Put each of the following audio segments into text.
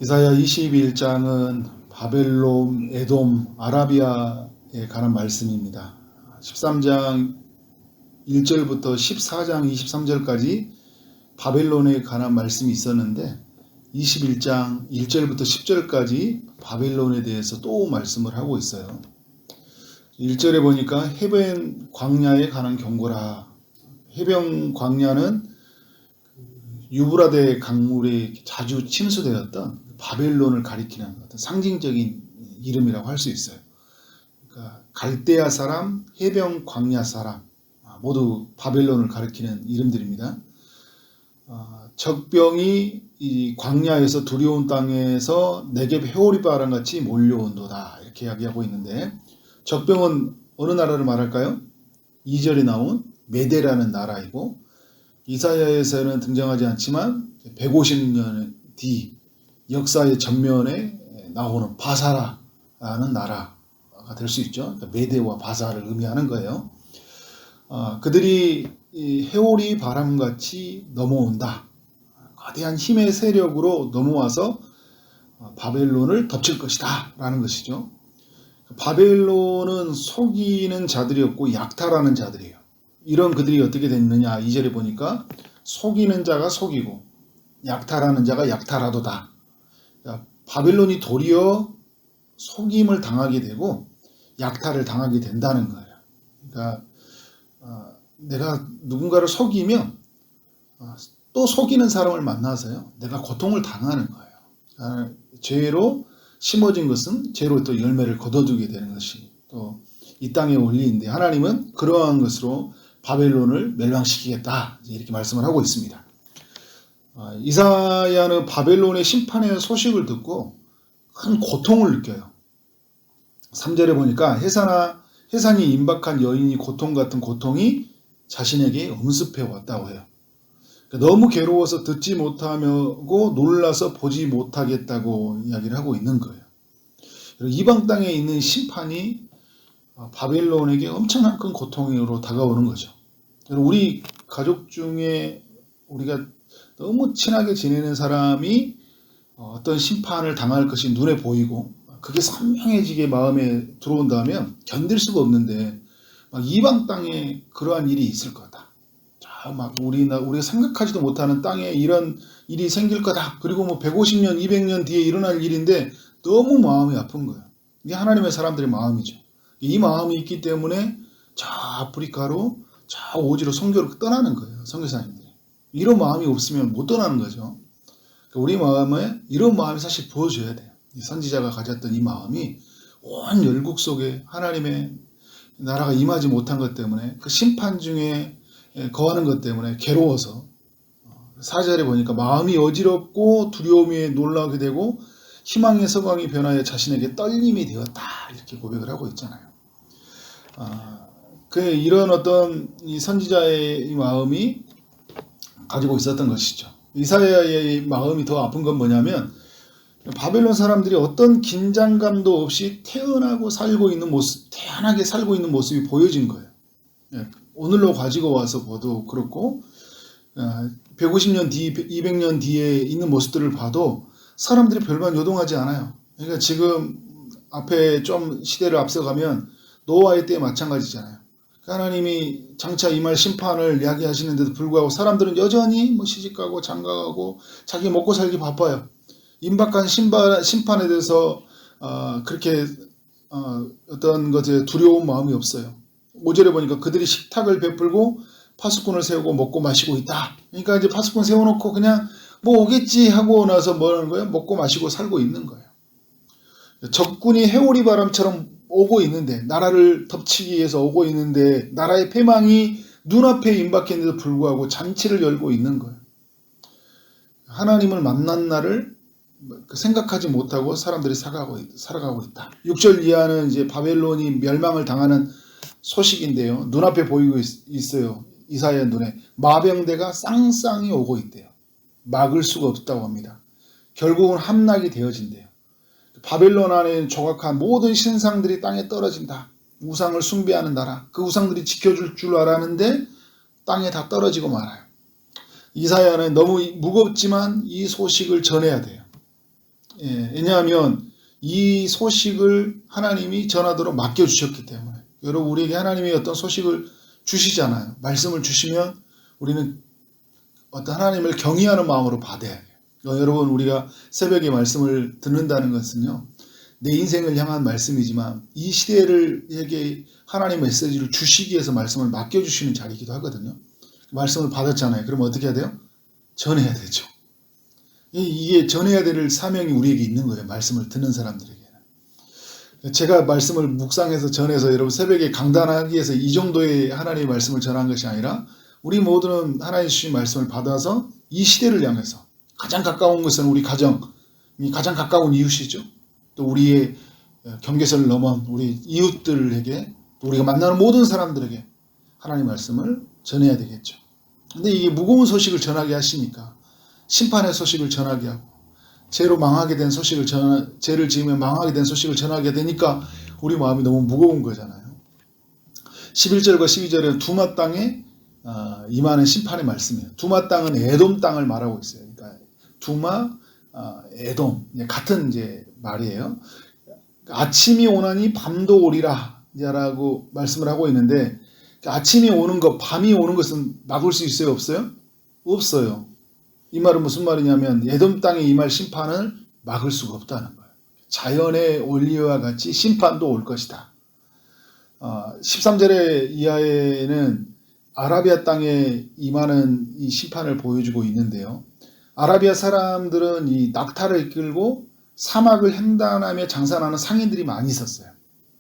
이사야 22장은 바벨론, 에돔, 아라비아에 관한 말씀입니다. 13장 1절부터 14장 23절까지 바벨론에 관한 말씀이 있었는데 21장 1절부터 10절까지 바벨론에 대해서 또 말씀을 하고 있어요. 1절에 보니까 해변 광야에 관한 경고라. 해변 광야는 유브라데 강물에 자주 침수되었던 바벨론을 가리키는 어떤 상징적인 이름이라고 할 수 있어요. 그러니까 갈대아 사람, 해변 광야 사람 모두 바벨론을 가리키는 이름들입니다. 적병이 이 광야에서 두려운 땅에서 네겝 회오리바람 같이 몰려온도다 이렇게 이야기하고 있는데, 적병은 어느 나라를 말할까요? 2절에 나온 메대라는 나라이고, 이사야에서는 등장하지 않지만 150년 뒤 역사의 전면에 나오는 바사라라는 나라가 될 수 있죠. 그러니까 메대와 바사를 의미하는 거예요. 그들이 이 해오리 바람같이 넘어온다. 거대한 힘의 세력으로 넘어와서 바벨론을 덮칠 것이다 라는 것이죠. 바벨론은 속이는 자들이었고 약탈하는 자들이에요. 이런 그들이 어떻게 됐느냐, 2절에 보니까 속이는 자가 속이고 약탈하는 자가 약탈하도다. 그러니까 바벨론이 도리어 속임을 당하게 되고 약탈을 당하게 된다는 거예요. 그러니까 내가 누군가를 속이면 또 속이는 사람을 만나서요, 내가 고통을 당하는 거예요. 죄로 심어진 것은 죄로 또 열매를 거둬두게 되는 것이 또 이 땅의 원리인데, 하나님은 그러한 것으로 바벨론을 멸망시키겠다 이렇게 말씀을 하고 있습니다. 이사야는 바벨론의 심판의 소식을 듣고 큰 고통을 느껴요. 3절에 보니까 해산이 임박한 여인이 고통 같은 고통이 자신에게 엄습해 왔다고 해요. 너무 괴로워서 듣지 못하고 놀라서 보지 못하겠다고 이야기를 하고 있는 거예요. 이방 땅에 있는 심판이 바벨론에게 엄청난 큰 고통으로 다가오는 거죠. 우리 가족 중에 우리가 너무 친하게 지내는 사람이 어떤 심판을 당할 것이 눈에 보이고 그게 선명해지게 마음에 들어온다면 견딜 수가 없는데, 이방 땅에 그러한 일이 있을 거다. 우리가 생각하지도 못하는 땅에 이런 일이 생길 거다. 그리고 150년, 200년 뒤에 일어날 일인데 너무 마음이 아픈 거예요. 이게 하나님의 사람들의 마음이죠. 이 마음이 있기 때문에 저 아프리카로, 저 오지로 선교를 떠나는 거예요. 선교사님들이. 이런 마음이 없으면 못 떠나는 거죠. 우리 마음에 이런 마음이 사실 부어줘야 돼요. 이 선지자가 가졌던 이 마음이 온 열국 속에 하나님의 나라가 임하지 못한 것 때문에, 그 심판 중에 거하는 것 때문에 괴로워서 4절에 보니까 마음이 어지럽고 두려움에 놀라게 되고 희망의 서광이 변하여 자신에게 떨림이 되었다 이렇게 고백을 하고 있잖아요. 이런 어떤 이 선지자의 이 마음이 가지고 있었던 것이죠. 이사야의 마음이 더 아픈 건 뭐냐면, 바벨론 사람들이 어떤 긴장감도 없이 태연하게 살고 있는 모습이 보여진 거예요. 오늘로 가지고 와서 봐도 그렇고, 150년 뒤, 200년 뒤에 있는 모습들을 봐도 사람들이 별반 요동하지 않아요. 그러니까 지금 앞에 좀 시대를 앞서가면 노아의 때 마찬가지잖아요. 하나님이 장차 임할 심판을 이야기하시는데도 불구하고 사람들은 여전히 시집가고 장가가고 자기 먹고 살기 바빠요. 임박한 심판에 대해서 그렇게 어떤 것에 두려운 마음이 없어요. 5절에 보니까 그들이 식탁을 베풀고 파수꾼을 세우고 먹고 마시고 있다. 그러니까 이제 파수꾼 세워놓고 그냥 오겠지 하고 나서 뭐 하는 거예요? 먹고 마시고 살고 있는 거예요. 적군이 해오리 바람처럼 오고 있는데, 나라를 덮치기 위해서 오고 있는데, 나라의 패망이 눈앞에 임박했는데도 불구하고 잔치를 열고 있는 거예요. 하나님을 만난 날을 생각하지 못하고 사람들이 살아가고 있다. 6절 이하는 이제 바벨론이 멸망을 당하는 소식인데요. 눈앞에 보이고 있어요. 이사야 눈에 마병대가 쌍쌍이 오고 있대요. 막을 수가 없다고 합니다. 결국은 함락이 되어진대요. 바벨론 안에 조각한 모든 신상들이 땅에 떨어진다. 우상을 숭배하는 나라, 그 우상들이 지켜줄 줄 알았는데 땅에 다 떨어지고 말아요. 이사야는 너무 무겁지만 이 소식을 전해야 돼요. 예, 왜냐하면 이 소식을 하나님이 전하도록 맡겨주셨기 때문에. 여러분, 우리에게 하나님이 어떤 소식을 주시잖아요. 말씀을 주시면 우리는 어떤 하나님을 경외하는 마음으로 받아야 해요. 여러분, 우리가 새벽에 말씀을 듣는다는 것은요, 내 인생을 향한 말씀이지만 이 시대에게 하나님 메시지를 주시기 위해서 말씀을 맡겨주시는 자리이기도 하거든요. 말씀을 받았잖아요. 그러면 어떻게 해야 돼요? 전해야 되죠. 이게 전해야 될 사명이 우리에게 있는 거예요. 말씀을 듣는 사람들에게는. 제가 말씀을 묵상해서 전해서 여러분 새벽에 강단하기 위해서 이 정도의 하나님의 말씀을 전한 것이 아니라 우리 모두는 하나님 주신 말씀을 받아서 이 시대를 향해서 가장 가까운 것은 우리 가정이 가장 가까운 이웃이죠. 또 우리의 경계선을 넘은 우리 이웃들에게 또 우리가 만나는 모든 사람들에게 하나님 말씀을 전해야 되겠죠. 근데 이게 무거운 소식을 전하게 하시니까 심판의 소식을 전하게 하고 죄로 망하게 된 소식을 죄를 지으며 망하게 된 소식을 전하게 되니까 우리 마음이 너무 무거운 거잖아요. 11절과 12절에는 두마 땅에 임하는 심판의 말씀이에요. 두마 땅은 에돔 땅을 말하고 있어요. 그러니까 두마, 에돔 같은 이제 말이에요. 아침이 오나니 밤도 오리라 라고 말씀을 하고 있는데 아침이 오는 것, 밤이 오는 것은 막을 수 있어요? 없어요? 없어요. 이 말은 무슨 말이냐면 에돔 땅에 임할 심판을 막을 수가 없다는 거예요. 자연의 원리와 같이 심판도 올 것이다. 13절의 이하에는 아라비아 땅에 임하는 이 심판을 보여주고 있는데요. 아라비아 사람들은 이 낙타를 이끌고 사막을 횡단하며 장사하는 상인들이 많이 있었어요.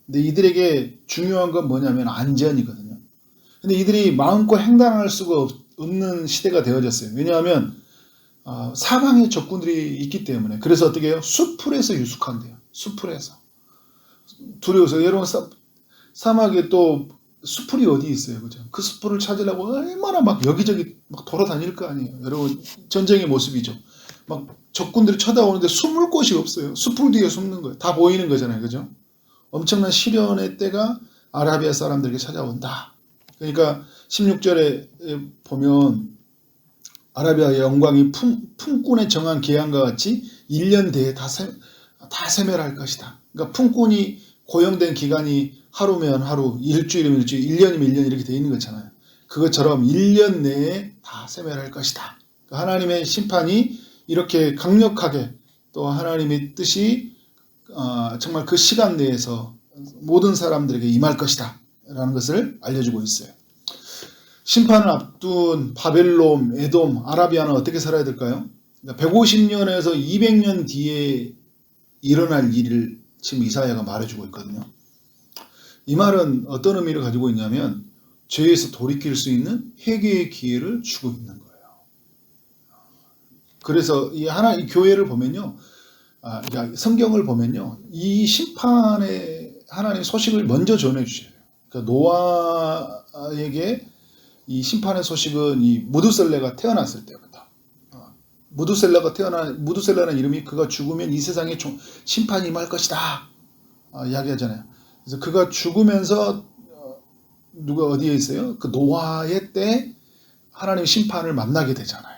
근데 이들에게 중요한 건 뭐냐면 안전이거든요. 근데 이들이 마음껏 횡단할 수가 없는 시대가 되어졌어요. 왜냐하면 사방에 적군들이 있기 때문에. 그래서 어떻게 해요? 수풀에서 유숙한대요. 수풀에서. 두려워서. 여러분 사막에 또 수풀이 어디 있어요? 그죠? 그 수풀을 찾으려고 얼마나 막 여기저기 막 돌아다닐 거 아니에요. 여러분 전쟁의 모습이죠. 막 적군들이 쳐다오는데 숨을 곳이 없어요. 수풀 뒤에 숨는 거예요. 다 보이는 거잖아요. 그죠? 엄청난 시련의 때가 아라비아 사람들에게 찾아온다. 그러니까 16절에 보면 아라비아의 영광이 품꾼의 정한 계약과 같이 1년 내에 다 세멸할 것이다. 그러니까 품꾼이 고용된 기간이 하루면 하루, 일주일이면 일주일, 1년이면 1년 이렇게 되어 있는 거잖아요. 그것처럼 1년 내에 다 세멸할 것이다. 그러니까 하나님의 심판이 이렇게 강력하게 또 하나님의 뜻이 정말 그 시간 내에서 모든 사람들에게 임할 것이다 라는 것을 알려주고 있어요. 심판을 앞둔 바벨론, 에돔, 아라비아는 어떻게 살아야 될까요? 150년에서 200년 뒤에 일어날 일을 지금 이사야가 말해주고 있거든요. 이 말은 어떤 의미를 가지고 있냐면 죄에서 돌이킬 수 있는 회개의 기회를 주고 있는 거예요. 그래서 이 교회를 보면요, 성경을 보면요, 이 심판의 하나님의 소식을 먼저 전해주셔요. 그러니까 노아에게 이 심판의 소식은 이 무두셀레가 태어났을 때부터. 무두셀라는 이름이 그가 죽으면 이 세상에 심판이 임할 것이다. 이야기하잖아요. 그래서 그가 죽으면서 누가 어디에 있어요? 그 노아의 때 하나님의 심판을 만나게 되잖아요.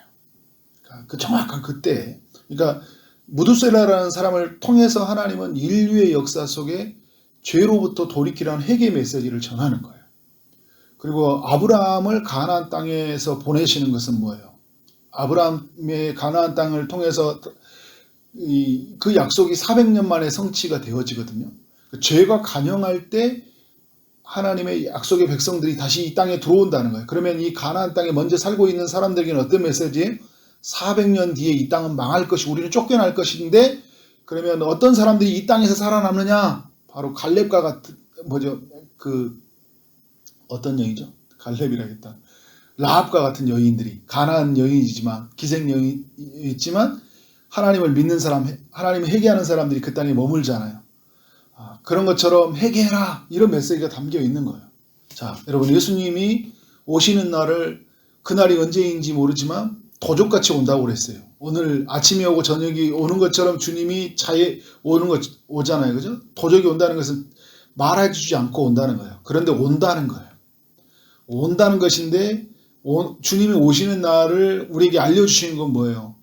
그러니까 그 정확한 그때. 그러니까 무두셀라라는 사람을 통해서 하나님은 인류의 역사 속에 죄로부터 돌이키라는 회개 메시지를 전하는 거예요. 그리고 아브라함을 가나안 땅에서 보내시는 것은 뭐예요? 아브라함의 가나안 땅을 통해서 그 약속이 400년 만에 성취가 되어지거든요. 죄가 간영할 때 하나님의 약속의 백성들이 다시 이 땅에 들어온다는 거예요. 그러면 이 가나안 땅에 먼저 살고 있는 사람들에게는 어떤 메시지예요? 400년 뒤에 이 땅은 망할 것이 우리는 쫓겨날 것인데 그러면 어떤 사람들이 이 땅에서 살아남느냐? 바로 갈렙과 같은 어떤 여인이죠? 갈렙이라겠다. 라합과 같은 여인들이 가나안 여인이지만 기생 여인이지만 하나님을 믿는 사람, 하나님을 회개하는 사람들이 그 땅에 머물잖아요. 그런 것처럼 회개해라 이런 메시지가 담겨 있는 거예요. 자, 여러분 예수님이 오시는 날을 그날이 언제인지 모르지만 도적같이 온다고 그랬어요. 오늘 아침이 오고 저녁이 오는 것처럼 주님이 오잖아요. 그죠? 도적이 온다는 것은 말해주지 않고 온다는 거예요. 그런데 온다는 거예요. 온다는 것인데 주님이 오시는 날을 우리에게 알려주시는 건 뭐예요?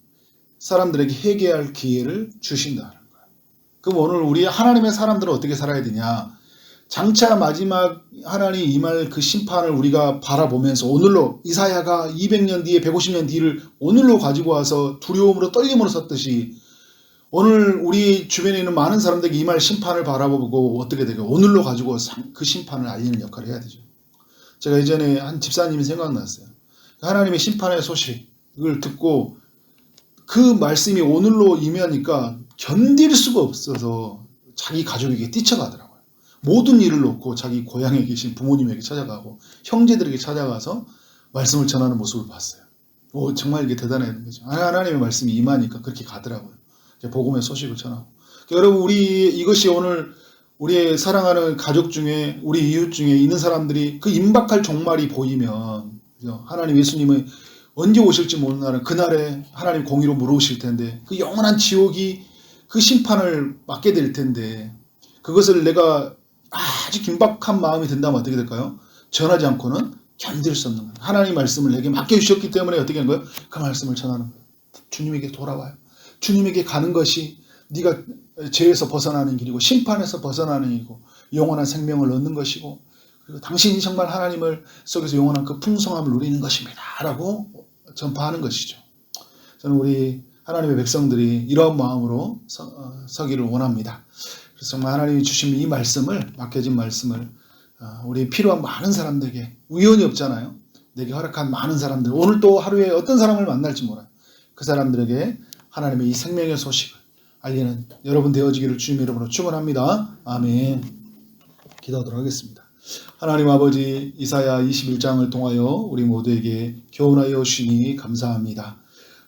사람들에게 회개할 기회를 주신다는 거예요. 그럼 오늘 우리 하나님의 사람들은 어떻게 살아야 되냐? 장차 마지막 하나님 임할 그 심판을 우리가 바라보면서 오늘로 이사야가 200년 뒤에 150년 뒤를 오늘로 가지고 와서 두려움으로 떨림으로 섰듯이 오늘 우리 주변에 있는 많은 사람들에게 임할 심판을 바라보고 어떻게 되고 오늘로 가지고 그 심판을 알리는 역할을 해야 되죠. 제가 예전에 한 집사님이 생각났어요. 하나님의 심판의 소식을 듣고 그 말씀이 오늘로 임하니까 견딜 수가 없어서 자기 가족에게 뛰쳐가더라고요. 모든 일을 놓고 자기 고향에 계신 부모님에게 찾아가고 형제들에게 찾아가서 말씀을 전하는 모습을 봤어요. 정말 이게 대단한 거죠. 하나님의 말씀이 임하니까 그렇게 가더라고요. 복음의 소식을 전하고. 여러분, 이것이 오늘 우리의 사랑하는 가족 중에 우리 이웃 중에 있는 사람들이 그 임박할 종말이 보이면 하나님 예수님은 언제 오실지 모르는 날은 그날에 하나님 공의로 물어오실 텐데 그 영원한 지옥이 그 심판을 맡게 될 텐데 그것을 내가 아주 긴박한 마음이 든다면 어떻게 될까요? 전하지 않고는 견딜 수 없는 거예요. 하나님 말씀을 내게 맡겨주셨기 때문에 어떻게 한 거예요? 그 말씀을 전하는 거예요. 주님에게 돌아와요. 주님에게 가는 것이 네가 죄에서 벗어나는 길이고 심판에서 벗어나는 길이고 영원한 생명을 얻는 것이고 그리고 당신이 정말 하나님을 속에서 영원한 그 풍성함을 누리는 것입니다 라고 전파하는 것이죠. 저는 우리 하나님의 백성들이 이런 마음으로 서기를 원합니다. 그래서 정말 하나님이 주신 이 말씀을 맡겨진 말씀을 우리 필요한 많은 사람들에게 우연이 없잖아요. 내게 허락한 많은 사람들 오늘 또 하루에 어떤 사람을 만날지 몰라요. 그 사람들에게 하나님의 이 생명의 소식을 알리는 여러분 되어지기를 주님의 이름으로 축원합니다. 아멘. 기도하도록 하겠습니다. 하나님 아버지 이사야 21장을 통하여 우리 모두에게 교훈하여 주시니 감사합니다.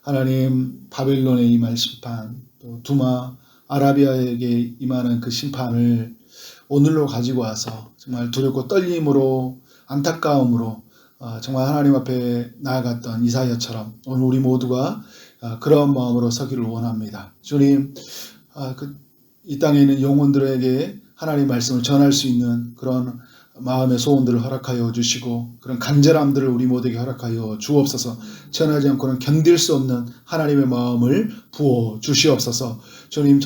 하나님 바벨론의 임할 심판 또 두마 아라비아에게 임하는 그 심판을 오늘로 가지고 와서 정말 두렵고 떨림으로 안타까움으로 정말 하나님 앞에 나아갔던 이사야처럼 오늘 우리 모두가 그런 마음으로 서기를 원합니다. 주님, 이 땅에 있는 영혼들에게 하나님의 말씀을 전할 수 있는 그런 마음의 소원들을 허락하여 주시고 그런 간절함들을 우리 모두에게 허락하여 주옵소서. 전하지 않고는 견딜 수 없는 하나님의 마음을 부어 주시옵소서. 주님,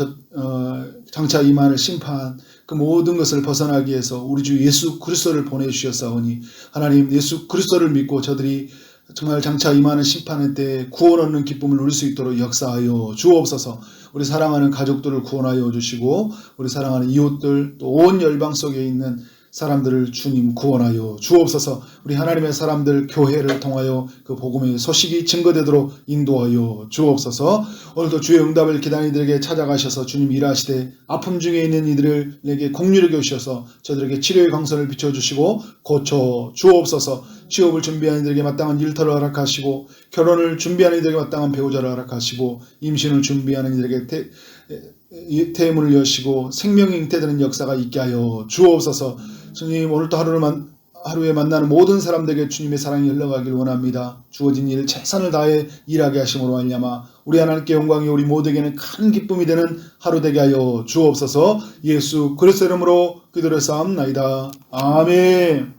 장차 임하는 심판 그 모든 것을 벗어나기 위해서 우리 주 예수 그리스도를 보내주셨사오니 하나님 예수 그리스도를 믿고 저들이 정말 장차 임하는 심판의 때 구원 얻는 기쁨을 누릴 수 있도록 역사하여 주옵소서. 우리 사랑하는 가족들을 구원하여 주시고 우리 사랑하는 이웃들 또 온 열방 속에 있는 사람들을 주님 구원하여 주옵소서. 우리 하나님의 사람들 교회를 통하여 그 복음의 소식이 증거되도록 인도하여 주옵소서. 오늘도 주의 응답을 기다리는 이들에게 찾아가셔서 주님 일하시되 아픔 중에 있는 이들에게 공유를 주셔서 저들에게 치료의 강선을 비춰주시고 고쳐 주옵소서. 취업을 준비하는 이들에게 마땅한 일터를 허락하시고 결혼을 준비하는 이들에게 마땅한 배우자를 허락하시고 임신을 준비하는 이들에게 태문을 여시고 생명이 잉태되는 역사가 있게 하여 주옵소서. 주님 오늘도 하루에 만나는 모든 사람들에게 주님의 사랑이 흘러가길 원합니다. 주어진 일 최선을 다해 일하게 하심으로 말미암아 우리 하나님께 영광이 우리 모두에게는 큰 기쁨이 되는 하루 되게 하여 주옵소서. 예수 그리스도 이름으로 기도를 쌓옵나이다. 아멘.